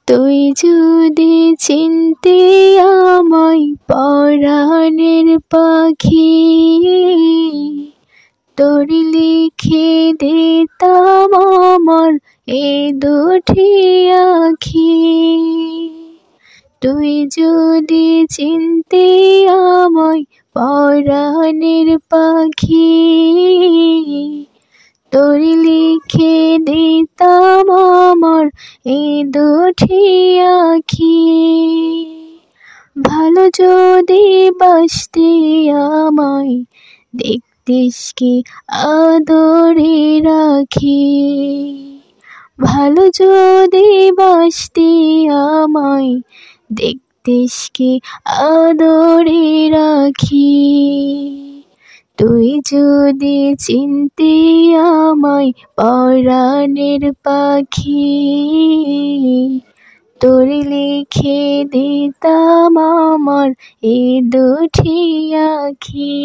তুই যদি চিনতে আমায় পরাণের পাখি, তোর লিখে দিতাম আমার এ দুটি আখি। তুই যদি চিনতে আমায় পরাণের পাখি, তোর লিখে দিতাম আমার এই দুটি আখি। ভালো যদি বাসতে আমায়, দেখতিস কি আদরে রাখি। ভালো যদি বাসতে আমায়, দেখতিস কি আদরে রাখি। তুই যদি চিনতে আমায় পরাণের পাখি, তোর লিখে দিতাম আমার এ দুটি আখি।